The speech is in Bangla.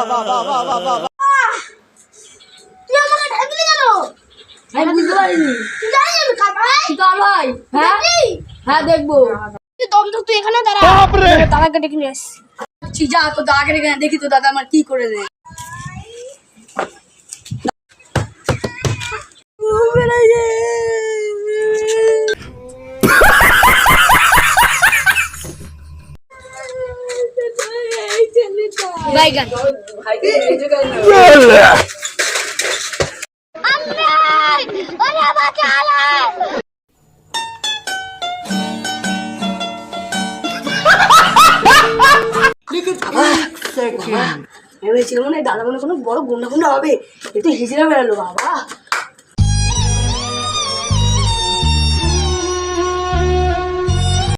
তুই আমাকে ঢাকলি কেন? আমি বুঝতে পারিনি। তুই জানিস আমি কার ভাই? তুই কার ভাই? হ্যাঁ হ্যাঁ দেখবো। তুই দম থাক, তুই এখানে দাঁড়া। দাদাকে ডেকে নিয়ে আসি। যা তো দাদাকে রেখে দেখি তো দাদা আমার কি করে দেয়। বাইগান ভেবেছিলাম মনে হয় দাদা মনে কোনো বড় গুন্ডা গুন্ডা হবে, একটু হিজড়া বেড়ালো বাবা।